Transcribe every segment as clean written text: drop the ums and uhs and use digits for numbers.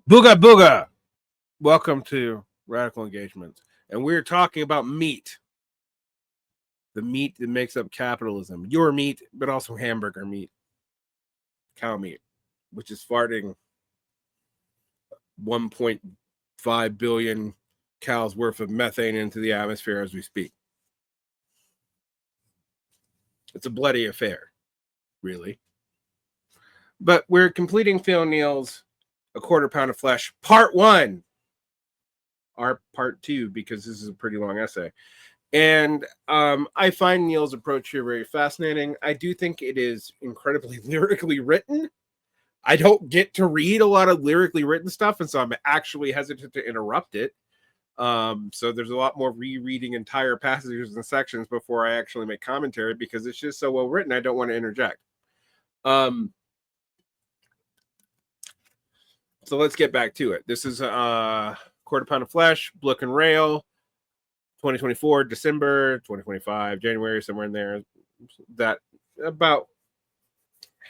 Booga booga! Welcome to Radical Engagements. And we're talking about meat. The meat that makes up capitalism. Your meat, but also hamburger meat. Cow meat, which is farting 1.5 billion cows worth of methane into the atmosphere as we speak. It's a bloody affair, really. But we're completing Phil Neel's A Quarter Pound of Flesh, Part 1. Our Part 2, because this is a pretty long essay. And I find Neel's approach here very fascinating. I do think it is incredibly lyrically written. I don't get to read a lot of lyrically written stuff, and so I'm actually hesitant to interrupt it. So there's a lot more rereading entire passages and sections before I actually make commentary because it's just so well written. I don't want to interject. So let's get back to it. This is Quarter Pound of Flesh, Book and Rail, 2024, December, 2025, January, somewhere in there. That about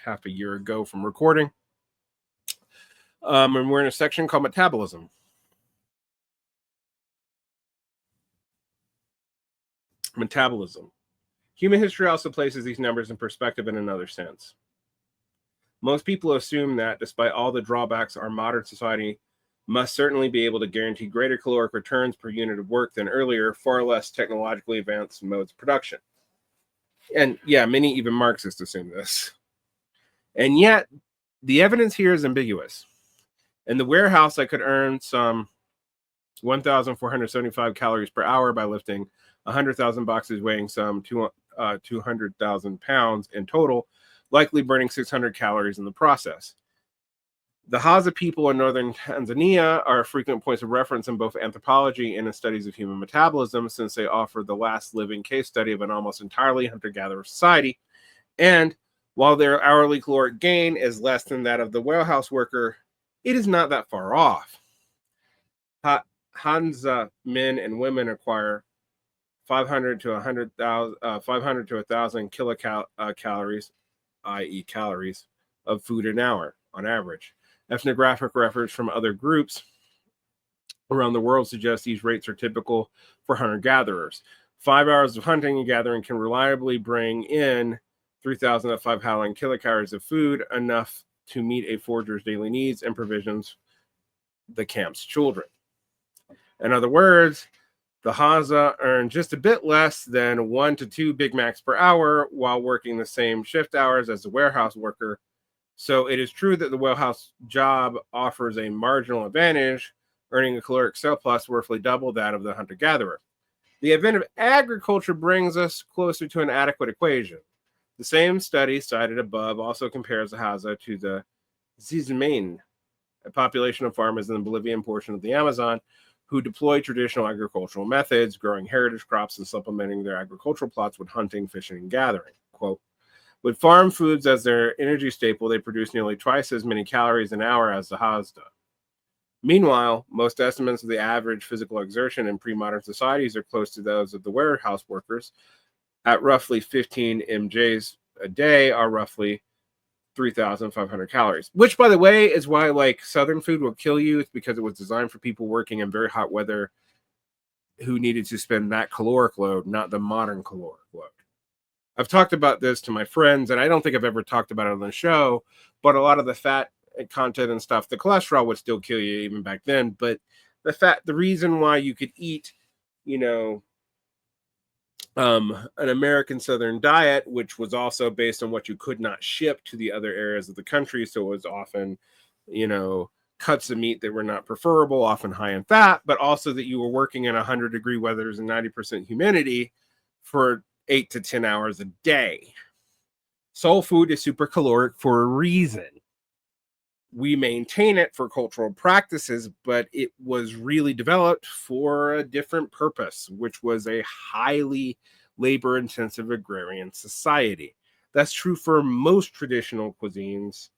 half a year ago from recording. And we're in a section called Metabolism. Metabolism. Human history also places these numbers in perspective in another sense. Most people assume that, despite all the drawbacks, our modern society must certainly be able to guarantee greater caloric returns per unit of work than earlier, far less technologically advanced modes of production. And yeah, many even Marxists assume this. And yet, the evidence here is ambiguous. In the warehouse, I could earn some 1,475 calories per hour by lifting 100,000 boxes weighing some 200,000 pounds in total, likely burning 600 calories in the process. The Hadza people in northern Tanzania are frequent points of reference in both anthropology and in studies of human metabolism, since they offer the last living case study of an almost entirely hunter-gatherer society. And while their hourly caloric gain is less than that of the warehouse worker, it is not that far off. Hadza men and women acquire 500 to 1,000 kilocalories, i.e. calories, of food an hour on average. Ethnographic records from other groups around the world suggest these rates are typical for hunter-gatherers. 5 hours of hunting and gathering can reliably bring in 3,000 to 5,000 kilocalories of food, enough to meet a forager's daily needs and provisions the camp's children. In other words, the Hadza earn just a bit less than 1 to 2 Big Macs per hour while working the same shift hours as the warehouse worker. So it is true that the warehouse job offers a marginal advantage, earning a caloric surplus roughly double that of the hunter-gatherer. The advent of agriculture brings us closer to an adequate equation. The same study cited above also compares the Hadza to the Zizmain, a population of farmers in the Bolivian portion of the Amazon, who deploy traditional agricultural methods, growing heritage crops and supplementing their agricultural plots with hunting, fishing, and gathering. Quote, with farm foods as their energy staple, they produce nearly twice as many calories an hour as the Hadza. Meanwhile, most estimates of the average physical exertion in pre-modern societies are close to those of the warehouse workers. At roughly 15 mjs a day are roughly 3,500 calories, which, by the way, is why like Southern food will kill you. It's because it was designed for people working in very hot weather who needed to spend that caloric load, not the modern caloric load. I've talked about this to my friends, and I don't think I've ever talked about it on the show, but a lot of the fat content and stuff, the cholesterol would still kill you even back then. But the reason why you could eat, an American Southern diet, which was also based on what you could not ship to the other areas of the country. So it was often, cuts of meat that were not preferable, often high in fat, but also that you were working in 100-degree weathers and 90% humidity for 8 to 10 hours a day. Soul food is super caloric for a reason. We maintain it for cultural practices, but it was really developed for a different purpose, which was a highly labor-intensive agrarian society. That's true for most traditional cuisines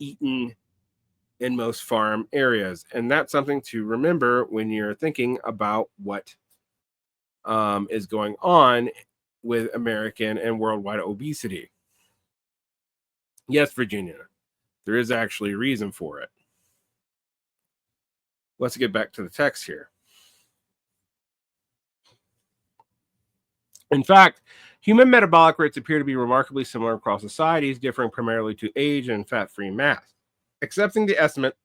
eaten in most farm areas. And that's something to remember when you're thinking about what is going on with American and worldwide obesity. Yes, Virginia, there is actually a reason for it. Let's get back to the text here. In fact, human metabolic rates appear to be remarkably similar across societies, differing primarily to age and fat-free mass. Accepting the estimate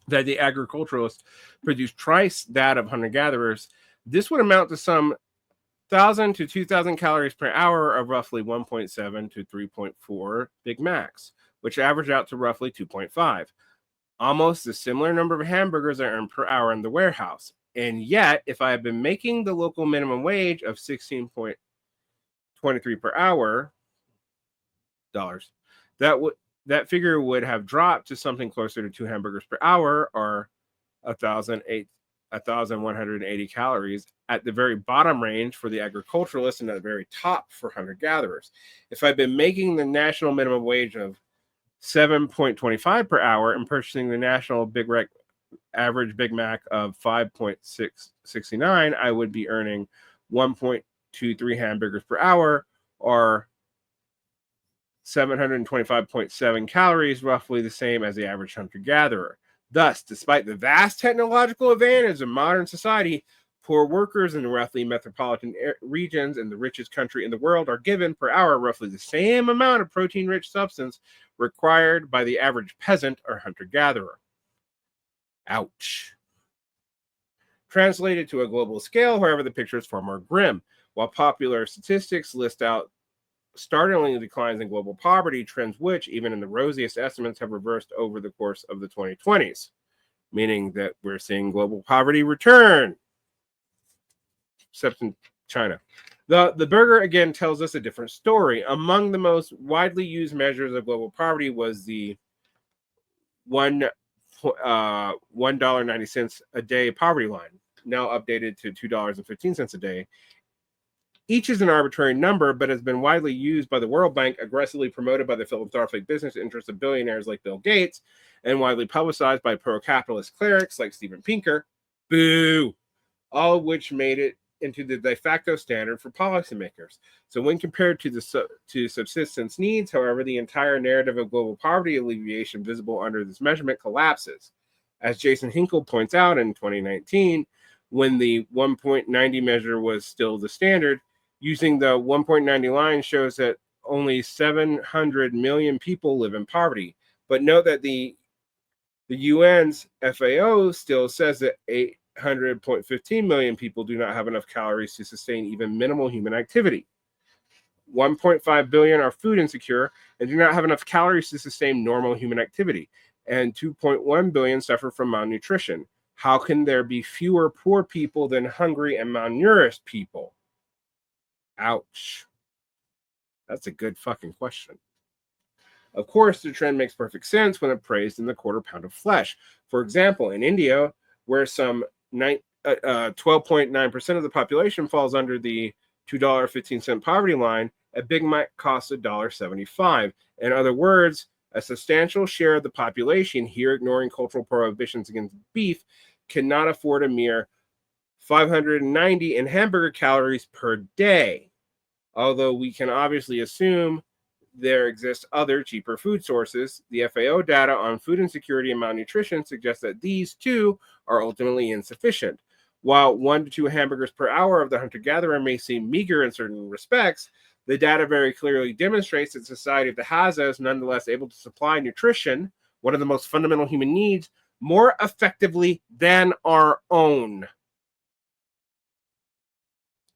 that the agriculturalists produced twice that of hunter-gatherers, this would amount to some 1,000 to 2,000 calories per hour of roughly 1.7 to 3.4 Big Macs, which average out to roughly 2.5. Almost a similar number of hamburgers are earned per hour in the warehouse. And yet, if I had been making the local minimum wage of 16.23 per hour dollars, that figure would have dropped to something closer to 2 hamburgers per hour, or 1,180 calories at the very bottom range for the agriculturalists and at the very top for hunter-gatherers. If I'd been making the national minimum wage of 7.25 per hour and purchasing the national average Big Mac of 5.69, I would be earning 1.23 hamburgers per hour, or 725.7 calories, roughly the same as the average hunter-gatherer. Thus, despite the vast technological advantage of modern society, poor workers in the roughly metropolitan regions in the richest country in the world are given per hour roughly the same amount of protein-rich substance required by the average peasant or hunter-gatherer. Ouch. Translated to a global scale, however, the picture is far more grim. While popular statistics list out startling declines in global poverty, trends which, even in the rosiest estimates, have reversed over the course of the 2020s, meaning that we're seeing global poverty return, except in China. The burger, again, tells us a different story. Among the most widely used measures of global poverty was the $1.90 a day poverty line, now updated to $2.15 a day. Each is an arbitrary number, but has been widely used by the World Bank, aggressively promoted by the philanthropic business interests of billionaires like Bill Gates, and widely publicized by pro-capitalist clerics like Steven Pinker. Boo! All of which made it into the de facto standard for policymakers. So when compared to subsistence needs, however, the entire narrative of global poverty alleviation visible under this measurement collapses. As Jason Hinkle points out in 2019, when the 1.90 measure was still the standard, using the 1.90 line shows that only 700 million people live in poverty. But note that the UN's FAO still says that 800.15 million people do not have enough calories to sustain even minimal human activity. 1.5 billion are food insecure and do not have enough calories to sustain normal human activity. And 2.1 billion suffer from malnutrition. How can there be fewer poor people than hungry and malnourished people? Ouch. That's a good fucking question. Of course, the trend makes perfect sense when appraised in the quarter pound of flesh. For example, in India, where some 12.9% of the population falls under the $2.15 poverty line, a Big Mac costs $1.75. In other words, a substantial share of the population, here ignoring cultural prohibitions against beef, cannot afford a mere 590 in hamburger calories per day. Although we can obviously assume there exist other cheaper food sources, the FAO data on food insecurity and malnutrition suggests that these too are ultimately insufficient. While 1 to 2 hamburgers per hour of the hunter-gatherer may seem meager in certain respects, the data very clearly demonstrates that society of the Haza is nonetheless able to supply nutrition, one of the most fundamental human needs, more effectively than our own.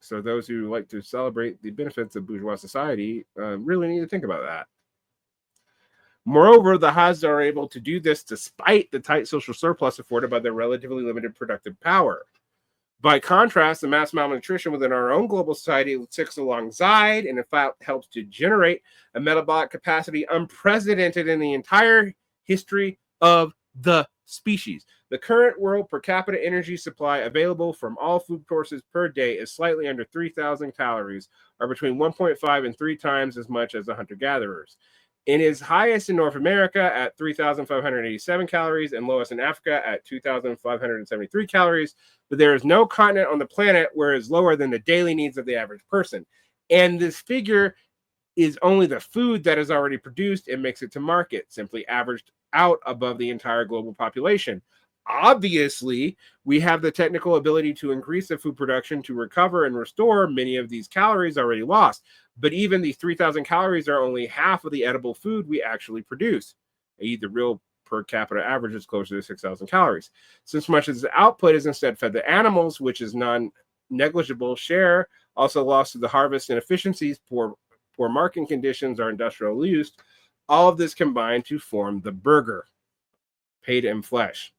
So those who like to celebrate the benefits of bourgeois society really need to think about that. Moreover, the Haza are able to do this despite the tight social surplus afforded by their relatively limited productive power. By contrast, the mass malnutrition within our own global society sits alongside and in fact helps to generate a metabolic capacity unprecedented in the entire history of the species. The current world per capita energy supply available from all food sources per day is slightly under 3,000 calories, or between 1.5 and 3 times as much as the hunter-gatherers. It is highest in North America at 3,587 calories and lowest in Africa at 2,573 calories, but there is no continent on the planet where it is lower than the daily needs of the average person. And this figure is only the food that is already produced and makes it to market, simply averaged out above the entire global population. Obviously, we have the technical ability to increase the food production to recover and restore many of these calories already lost. But even these 3,000 calories are only half of the edible food we actually produce. The real per capita average is closer to 6,000 calories. Since much of the output is instead fed to animals, which is non-negligible share, also lost to the harvest inefficiencies, poor marketing conditions, or industrial use, all of this combined to form the burger, paid in flesh.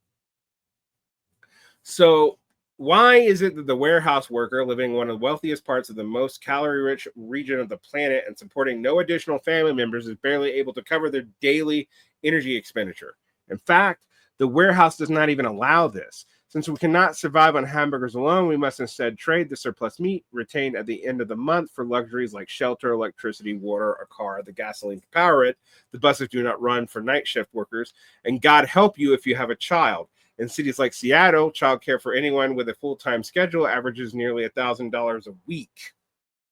So, why is it that the warehouse worker living in one of the wealthiest parts of the most calorie rich region of the planet and supporting no additional family members is barely able to cover their daily energy expenditure? In fact, the warehouse does not even allow this. Since we cannot survive on hamburgers alone, we must instead trade the surplus meat retained at the end of the month for luxuries like shelter, electricity, water, a car, the gasoline to power it. The buses do not run for night shift workers, and God help you if you have a child. In cities like Seattle, childcare for anyone with a full-time schedule averages nearly $1,000 a week.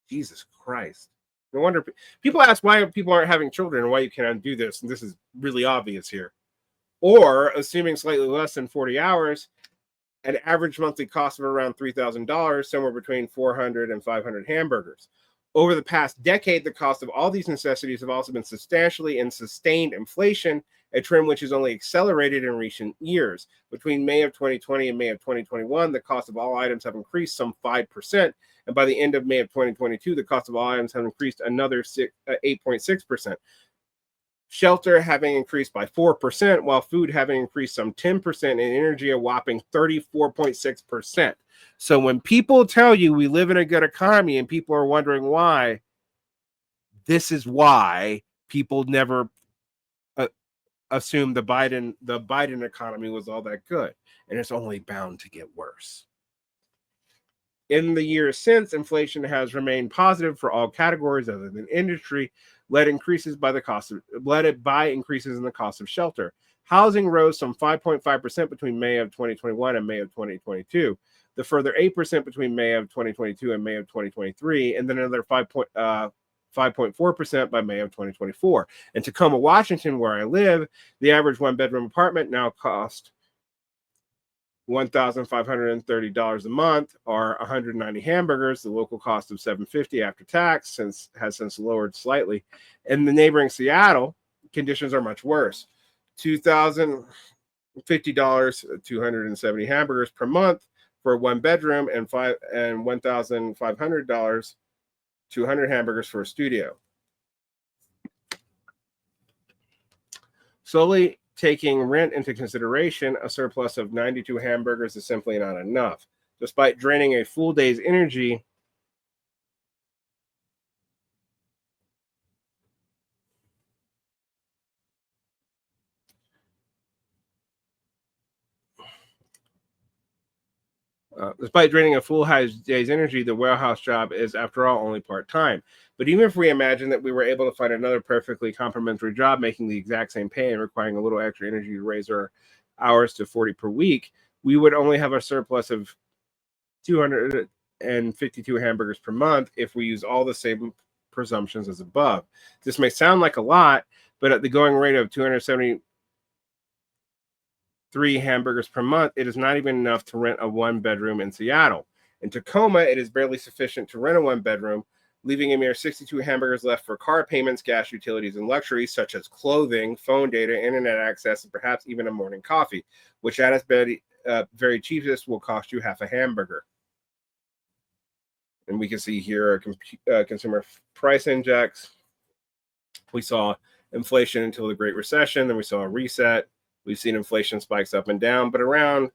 Jesus Christ. No wonder people ask why people aren't having children and why you cannot do this. And this is really obvious here. Or, assuming slightly less than 40 hours, an average monthly cost of around $3,000, somewhere between 400 and 500 hamburgers. Over the past decade, the cost of all these necessities have also been substantially in sustained inflation, a trend which has only accelerated in recent years. Between May of 2020 and May of 2021, the cost of all items have increased some 5%, and by the end of May of 2022, the cost of all items have increased another 8.6%. Shelter having increased by 4%, while food having increased some 10%, and energy a whopping 34.6%. So when people tell you we live in a good economy and people are wondering why, this is why people never assumed the Biden economy was all that good, and it's only bound to get worse. In the years since, inflation has remained positive for all categories other than industry, led by increases in the cost of shelter. Housing rose some 5.5% between May of 2021 and May of 2022. The further 8% between May of 2022 and May of 2023, and then another 5.4% by May of 2024. In Tacoma, Washington, where I live, the average one-bedroom apartment now costs $1,530 a month, or 190 hamburgers. The local cost of $750 after tax has since lowered slightly. In the neighboring Seattle, conditions are much worse. $2,050, 270 hamburgers per month for a one bedroom, and $1,500, 200 hamburgers for a studio. Solely taking rent into consideration, a surplus of 92 hamburgers is simply not enough. Despite draining a full day's energy, the warehouse job is, after all, only part-time. But even if we imagine that we were able to find another perfectly complementary job making the exact same pay and requiring a little extra energy to raise our hours to 40 per week, we would only have a surplus of 252 hamburgers per month if we use all the same presumptions as above. This may sound like a lot, but at the going rate of 273 hamburgers per month, it is not even enough to rent a one-bedroom in Seattle. In Tacoma, it is barely sufficient to rent a one-bedroom, leaving a mere 62 hamburgers left for car payments, gas, utilities, and luxuries such as clothing, phone data, internet access, and perhaps even a morning coffee, which at its very cheapest will cost you half a hamburger. And we can see here a consumer price index. We saw inflation until the Great Recession, then we saw a reset. We've seen inflation spikes up and down, but around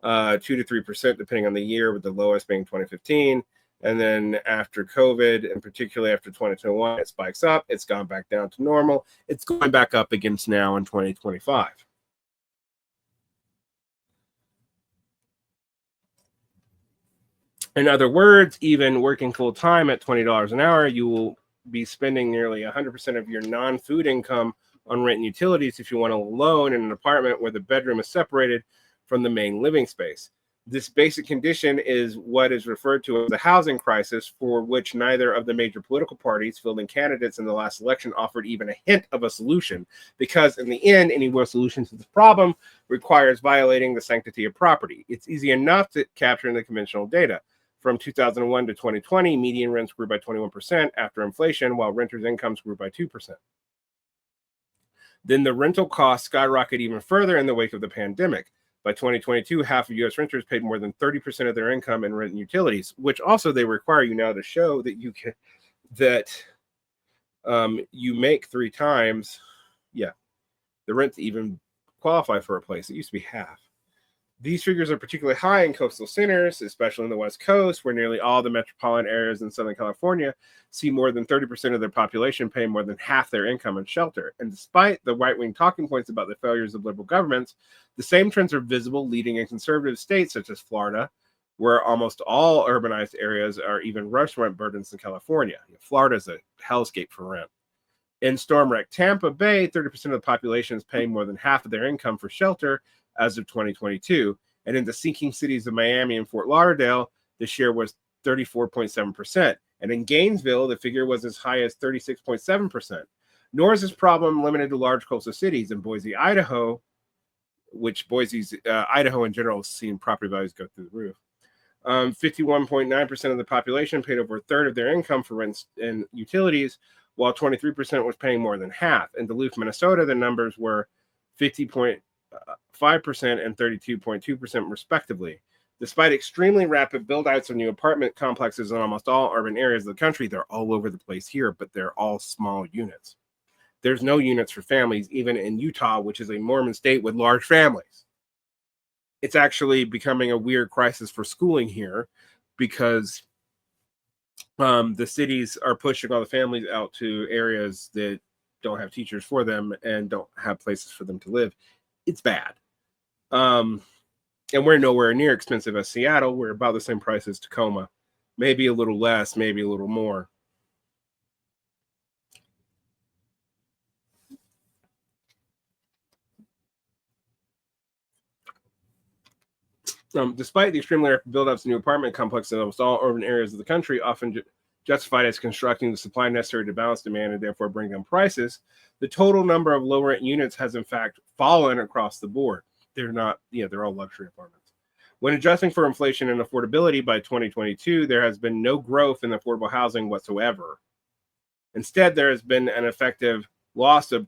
2 to 3%, depending on the year, with the lowest being 2015. And then after COVID, and particularly after 2021, it spikes up. It's gone back down to normal. It's going back up against now in 2025. In other words, even working full time at $20 an hour, you will be spending nearly 100% of your non-food income on rent and utilities if you want a loan in an apartment where the bedroom is separated from the main living space. This basic condition is what is referred to as a housing crisis, for which neither of the major political parties fielding candidates in the last election offered even a hint of a solution, because in the end, any real solution to this problem requires violating the sanctity of property. It's easy enough to capture in the conventional data. From 2001 to 2020, median rents grew by 21% after inflation, while renters' incomes grew by 2%. Then the rental costs skyrocketed even further in the wake of the pandemic. By 2022, half of U.S. renters paid more than 30% of their income in rent and utilities, which also they require you now to show that you can you make 3 times, the rent to even qualify for a place. It used to be half. These figures are particularly high in coastal centers, especially in the West Coast, where nearly all the metropolitan areas in Southern California see more than 30% of their population pay more than half their income in shelter. And despite the right-wing talking points about the failures of liberal governments, the same trends are visible leading in conservative states such as Florida, where almost all urbanized areas are even worse rent burdens than California. Florida is a hellscape for rent. In storm-wrecked Tampa Bay, 30% of the population is paying more than half of their income for shelter as of 2022. And in the sinking cities of Miami and Fort Lauderdale, the share was 34.7%. And in Gainesville, the figure was as high as 36.7%. Nor is this problem limited to large coastal cities. In Boise, Idaho, which Idaho in general has seen property values go through the roof, 51.9% of the population paid over a third of their income for rents and utilities, while 23% was paying more than half. In Duluth, Minnesota, the numbers were 50.5% and 32.2% respectively. Despite extremely rapid build-outs of new apartment complexes in almost all urban areas of the country, they're all over the place here, but they're all small units. There's no units for families, even in Utah, which is a Mormon state with large families. It's actually becoming a weird crisis for schooling here because the cities are pushing all the families out to areas that don't have teachers for them and don't have places for them to live. It's bad. And we're nowhere near expensive as Seattle. We're about the same price as Tacoma. Maybe a little less, maybe a little more. Despite the extremely rapid build-ups of new apartment complexes in almost all urban areas of the country, often justified as constructing the supply necessary to balance demand and therefore bring down prices, the total number of low-rent units has in fact fallen across the board. They're all luxury apartments. When adjusting for inflation and affordability by 2022, there has been no growth in affordable housing whatsoever. Instead, there has been an effective loss of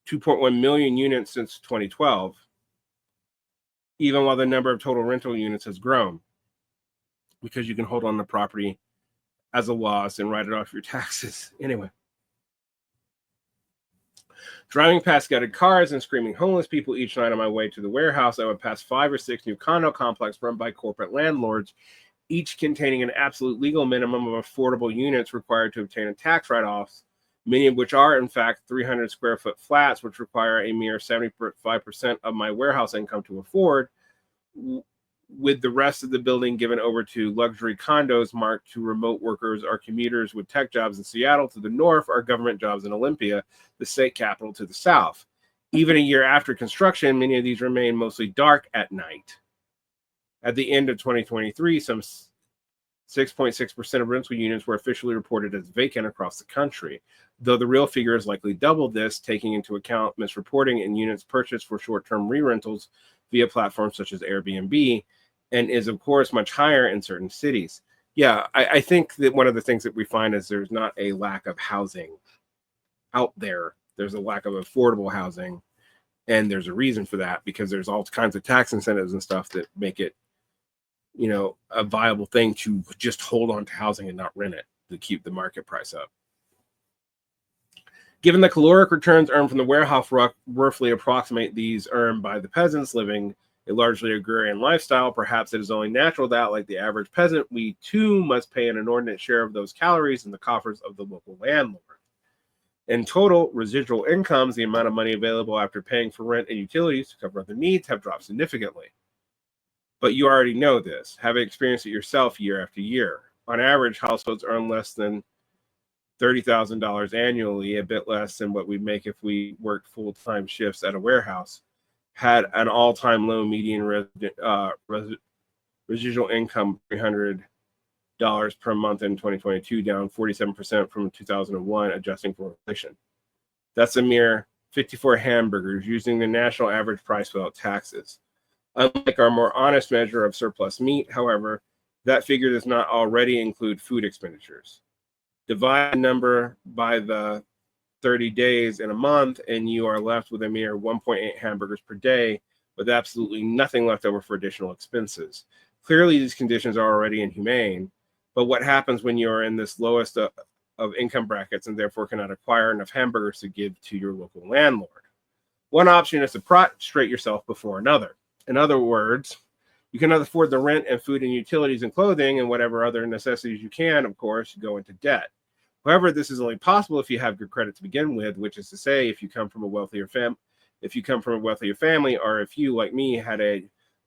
2.1 million units since 2012, even while the number of total rental units has grown, because you can hold on to property as a loss and write it off your taxes. Anyway. Driving past gutted cars and screaming homeless people each night on my way to the warehouse, I would pass 5 or 6 new condo complexes run by corporate landlords, each containing an absolute legal minimum of affordable units required to obtain a tax write-offs, many of which are, in fact, 300 square foot flats, which require a mere 75% of my warehouse income to afford, with the rest of the building given over to luxury condos marked to remote workers or commuters with tech jobs in Seattle to the north or government jobs in Olympia, the state capital, to the south. Even a year after construction, many of these remain mostly dark at night. At the end of 2023, some 6.6% of rental units were officially reported as vacant across the country, though the real figure is likely double this, taking into account misreporting and units purchased for short-term re-rentals via platforms such as Airbnb, and is, of course, much higher in certain cities. Yeah, I think that one of the things that we find is there's not a lack of housing out there. There's a lack of affordable housing, and there's a reason for that, because there's all kinds of tax incentives and stuff that make it, a viable thing to just hold on to housing and not rent it to keep the market price up. Given the caloric returns earned from the warehouse roughly approximate these earned by the peasants living a largely agrarian lifestyle, perhaps it is only natural that, like the average peasant, we too must pay an inordinate share of those calories in the coffers of the local landlord. In total, residual incomes, the amount of money available after paying for rent and utilities to cover other needs, have dropped significantly. But you already know this, having experienced it yourself year after year. On average, households earn less than $30,000 annually, a bit less than what we'd make if we worked full-time shifts at a warehouse. had an all-time low median residual income, $300 per month in 2022, down 47% from 2001, adjusting for inflation. That's a mere 54 hamburgers using the national average price without taxes. Unlike our more honest measure of surplus meat, however, that figure does not already include food expenditures. Divide the number by the 30 days in a month, and you are left with a mere 1.8 hamburgers per day, with absolutely nothing left over for additional expenses. Clearly, these conditions are already inhumane, but what happens when you are in this lowest of income brackets and therefore cannot acquire enough hamburgers to give to your local landlord? One option is to prostrate yourself before another. In other words, you cannot afford the rent and food and utilities and clothing and whatever other necessities you can, of course, go into debt. However, this is only possible if you have good credit to begin with, which is to say, if you come from a wealthier family, or if you, like me, had a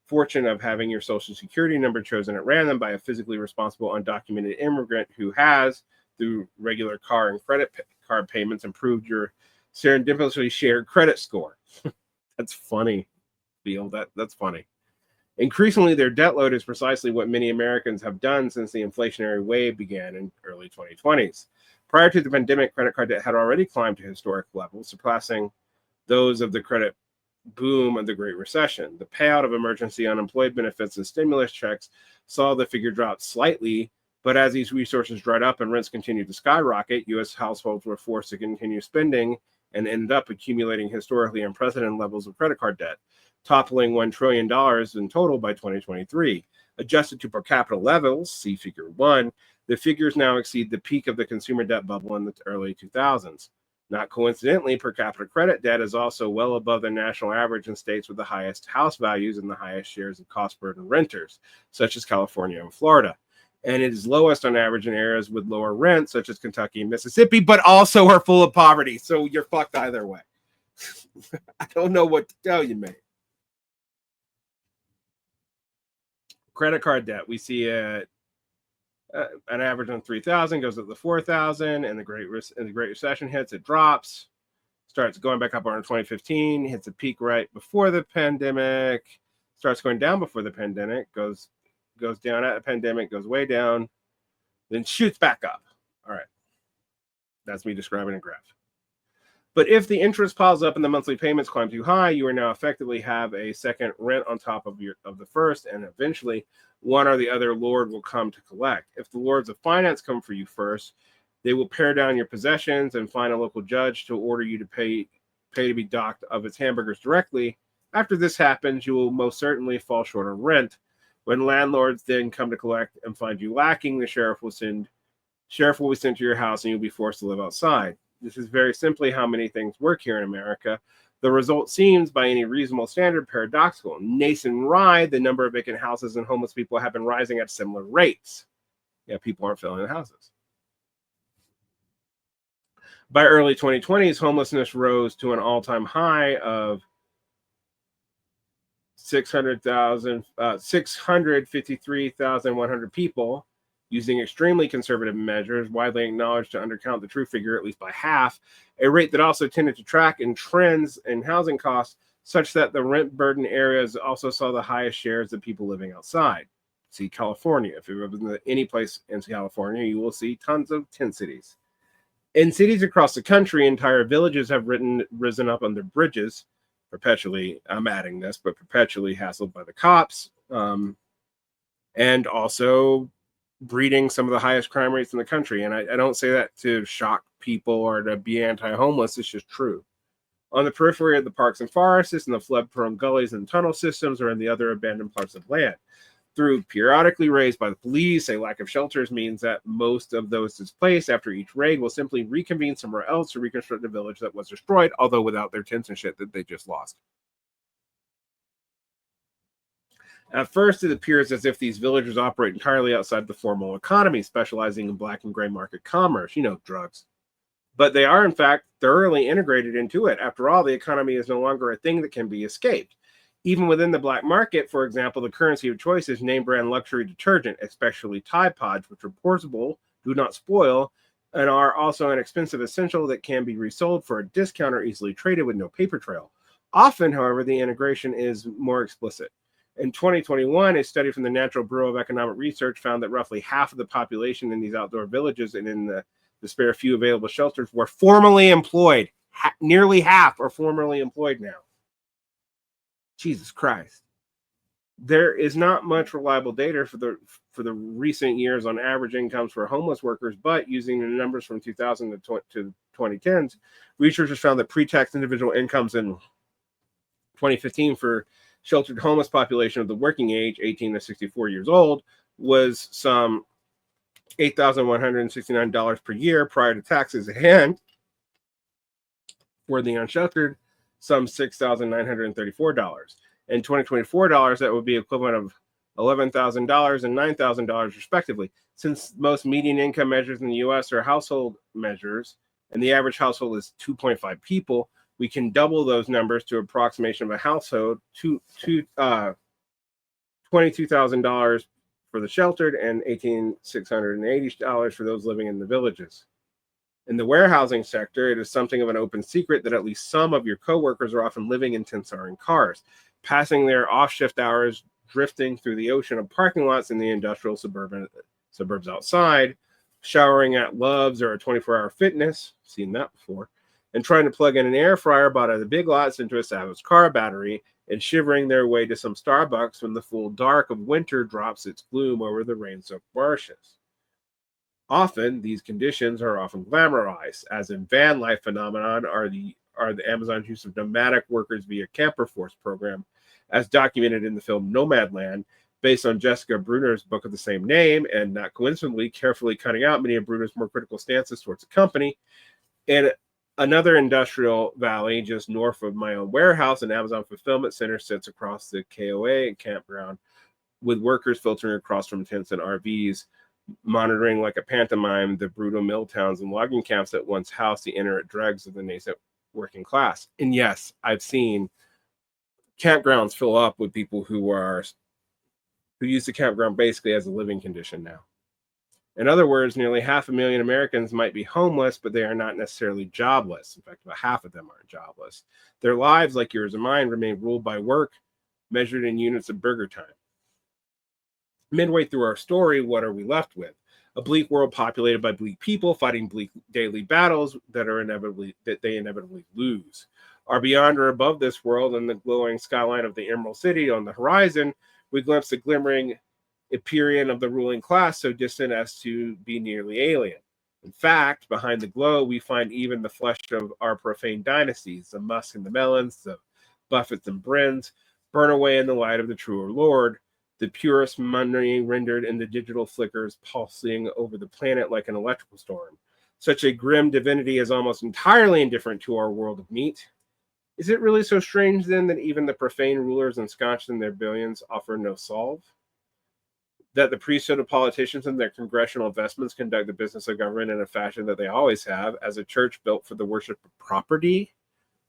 fortune of having your social security number chosen at random by a physically responsible undocumented immigrant who has, through regular car and credit card payments, improved your serendipitously shared credit score. That's funny, Bill. That's funny. Increasingly, their debt load is precisely what many Americans have done since the inflationary wave began in early 2020s. Prior to the pandemic, credit card debt had already climbed to historic levels, surpassing those of the credit boom of the Great Recession. The payout of emergency unemployment benefits and stimulus checks saw the figure drop slightly, but as these resources dried up and rents continued to skyrocket, U.S. households were forced to continue spending and ended up accumulating historically unprecedented levels of credit card debt, toppling $1 trillion in total by 2023. Adjusted to per capita levels, see Figure 1, the figures now exceed the peak of the consumer debt bubble in the early 2000s. Not coincidentally, per capita credit debt is also well above the national average in states with the highest house values and the highest shares of cost-burdened renters, such as California and Florida. And it is lowest on average in areas with lower rent, such as Kentucky and Mississippi, but also are full of poverty. So you're fucked either way. I don't know what to tell you, man. Credit card debt, we see an average on 3,000, goes up to 4,000, and the Great Recession hits, it drops, starts going back up around 2015, hits a peak right before the pandemic, starts going down before the pandemic, goes down at the pandemic, goes way down, then shoots back up. All right, that's me describing a graph. But if the interest piles up and the monthly payments climb too high, you are now effectively have a second rent on top of the first, and eventually one or the other lord will come to collect. If the lords of finance come for you first, they will pare down your possessions and find a local judge to order you to pay to be docked of its hamburgers directly. After this happens, you will most certainly fall short of rent. When landlords then come to collect and find you lacking, the sheriff will be sent to your house and you'll be forced to live outside. This is very simply how many things work here in America. The result seems, by any reasonable standard, paradoxical. Nationwide, the number of vacant houses and homeless people have been rising at similar rates. Yeah, people aren't filling the houses. By early 2020s, homelessness rose to an all-time high of 653,100 people, using extremely conservative measures, widely acknowledged to undercount the true figure at least by half, a rate that also tended to track in trends in housing costs, such that the rent-burdened areas also saw the highest shares of people living outside. See California. If you've ever been to any place in California, you will see tons of tent cities. In cities across the country, entire villages have risen up on their bridges, perpetually, I'm adding this, but perpetually hassled by the cops, and also breeding some of the highest crime rates in the country. And I don't say that to shock people or to be anti-homeless. It's just true. On the periphery of the parks and forests, in the flood-prone gullies and tunnel systems, or in the other abandoned parts of land. Through periodically raised by the police, a lack of shelters means that most of those displaced after each raid will simply reconvene somewhere else to reconstruct the village that was destroyed, although without their tents and shit that they just lost. At first, it appears as if these villages operate entirely outside the formal economy, specializing in black and gray market commerce, drugs. But they are, in fact, thoroughly integrated into it. After all, the economy is no longer a thing that can be escaped. Even within the black market, for example, the currency of choice is name brand luxury detergent, especially Tide Pods, which are portable, do not spoil, and are also an expensive essential that can be resold for a discount or easily traded with no paper trail. Often, however, the integration is more explicit. In 2021, a study from the National Bureau of Economic Research found that roughly half of the population in these outdoor villages and in the spare few available shelters were formally employed. Nearly half are formally employed now. Jesus Christ. There is not much reliable data for the recent years on average incomes for homeless workers, but using the numbers from 2000 to 2010s, researchers found that pre-tax individual incomes in 2015 for sheltered homeless population of the working age, 18 to 64 years old, was some $8,169 per year prior to taxes, and for the unsheltered, some $6,934. In 2024 dollars, that would be equivalent of $11,000 and $9,000 respectively. Since most median income measures in the U.S. are household measures, and the average household is 2.5 people, we can double those numbers to approximation of a household to $22,000 for the sheltered and $18,680 for those living in the villages. In the warehousing sector, it is something of an open secret that at least some of your coworkers are often living in tents or in cars, passing their off-shift hours drifting through the ocean of parking lots in the industrial suburbs outside, showering at Love's or a 24-hour Fitness, seen that before, and trying to plug in an air fryer bought at the big lots into a savage car battery, and shivering their way to some Starbucks when the full dark of winter drops its gloom over the rain-soaked marshes. Often, these conditions are often glamorized, as in van life phenomenon are the Amazon's use of nomadic workers via camper force program, as documented in the film Nomadland, based on Jessica Bruner's book of the same name, and not coincidentally, carefully cutting out many of Bruner's more critical stances towards the company. In another industrial valley just north of my own warehouse, an Amazon fulfillment center sits across the KOA and campground, with workers filtering across from tents and RVs, monitoring like a pantomime the brutal mill towns and logging camps that once housed the inert dregs of the nascent working class. And yes, I've seen campgrounds fill up with people who use the campground basically as a living condition now. In other words, nearly 500,000 Americans might be homeless, but they are not necessarily jobless. In fact, about half of them aren't jobless. Their lives, like yours and mine, remain ruled by work, measured in units of burger time. Midway through our story, what are we left with? A bleak world populated by bleak people fighting bleak daily battles that they inevitably lose. Are beyond or above this world, and the glowing skyline of the Emerald City on the horizon, we glimpse the glimmering Empyrean of the ruling class, so distant as to be nearly alien. In fact, behind the glow, we find even the flesh of our profane dynasties, the Musk and the Mellons, the Buffetts and Bryns, burn away in the light of the truer Lord, the purest money rendered in the digital flickers pulsing over the planet like an electrical storm. Such a grim divinity is almost entirely indifferent to our world of meat. Is it really so strange, then, that even the profane rulers ensconced in their billions offer no solve? That the priesthood of politicians and their congressional investments conduct the business of government in a fashion that they always have, as a church built for the worship of property?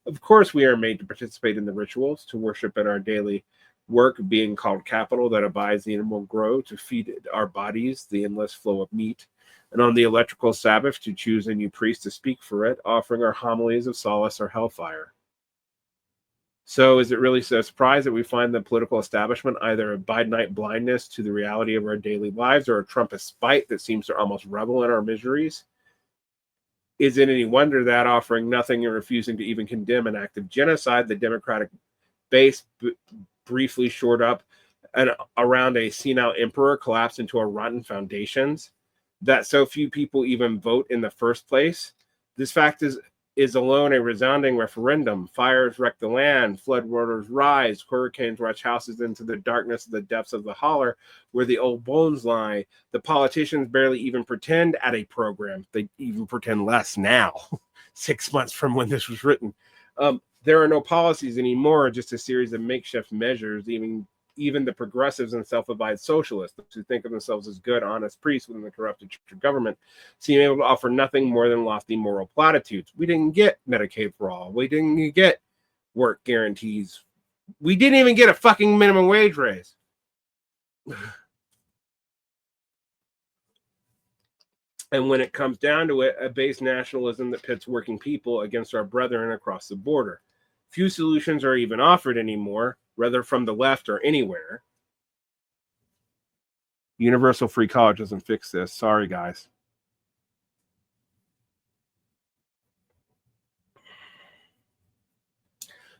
Of course, we are made to participate in the rituals, to worship in our daily work, being called capital, that abides the inward grow, to feed our bodies the endless flow of meat, and on the electrical Sabbath to choose a new priest to speak for it, offering our homilies of solace or hellfire. So is it really so surprised that we find the political establishment either a Bidenite blindness to the reality of our daily lives or a Trumpist spite that seems to almost revel in our miseries? Is it any wonder that, offering nothing and refusing to even condemn an act of genocide, the Democratic base briefly shored up and around a senile emperor collapsed into a rotten foundations, that so few people even vote in the first place? This fact is alone a resounding referendum. Fires wreck the land, floodwaters rise, hurricanes rush houses into the darkness of the depths of the holler where the old bones lie. The politicians barely even pretend at a program. They even pretend less now, 6 months from when this was written. There are no policies anymore, just a series of makeshift measures. Even the progressives and self-abided socialists, who think of themselves as good, honest priests within the corrupted church of government, seem able to offer nothing more than lofty moral platitudes. We didn't get Medicaid for all. We didn't get work guarantees. We didn't even get a fucking minimum wage raise. And when it comes down to it, a base nationalism that pits working people against our brethren across the border. Few solutions are even offered anymore, whether from the left or anywhere. Universal free college doesn't fix this. Sorry, guys.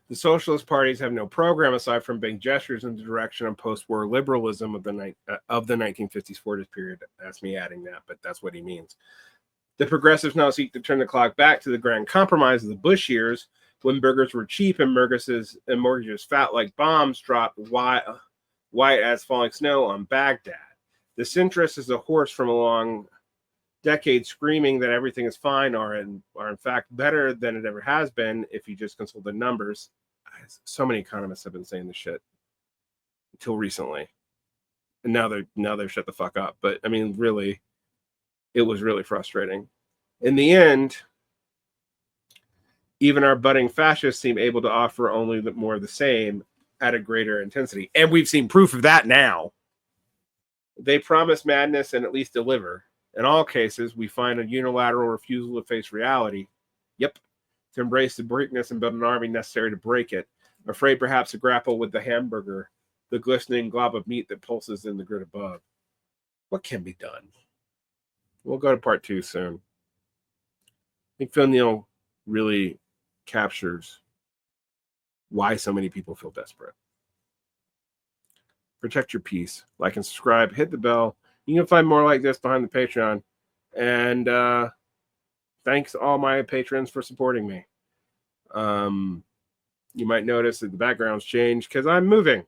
The socialist parties have no program aside from big gestures in the direction of post-war liberalism of the 1950s 40s period. That's me adding that, but that's what he means. The progressives now seek to turn the clock back to the grand compromise of the Bush years, when burgers were cheap and mortgages fat like bombs, dropped white as falling snow on Baghdad. The centrist is a horse from a long decade screaming that everything is fine are in fact better than it ever has been if you just consult the numbers. So many economists have been saying this shit until recently, and now they've shut the fuck up. But I mean, really, it was really frustrating. In the end, even our budding fascists seem able to offer only more of the same at a greater intensity, and we've seen proof of that now. They promise madness and at least deliver. In all cases, we find a unilateral refusal to face reality. Yep. To embrace the bleakness and build an army necessary to break it. Afraid perhaps to grapple with the hamburger, the glistening glob of meat that pulses in the grid above. What can be done? We'll go to part 2 soon. I think Phil Neel really captures why so many people feel desperate. Protect your peace. Like and subscribe. Hit the bell. You can find more like this behind the Patreon. And thanks all my patrons for supporting me. You might notice that the background's changed because I'm moving.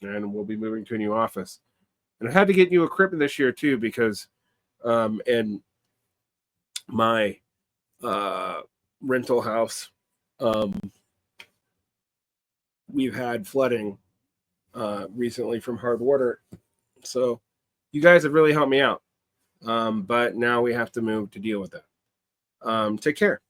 And we'll be moving to a new office. And I had to get new equipment this year too because in my rental house, we've had flooding recently from hard water. So you guys have really helped me out. But now we have to move to deal with that. Take care.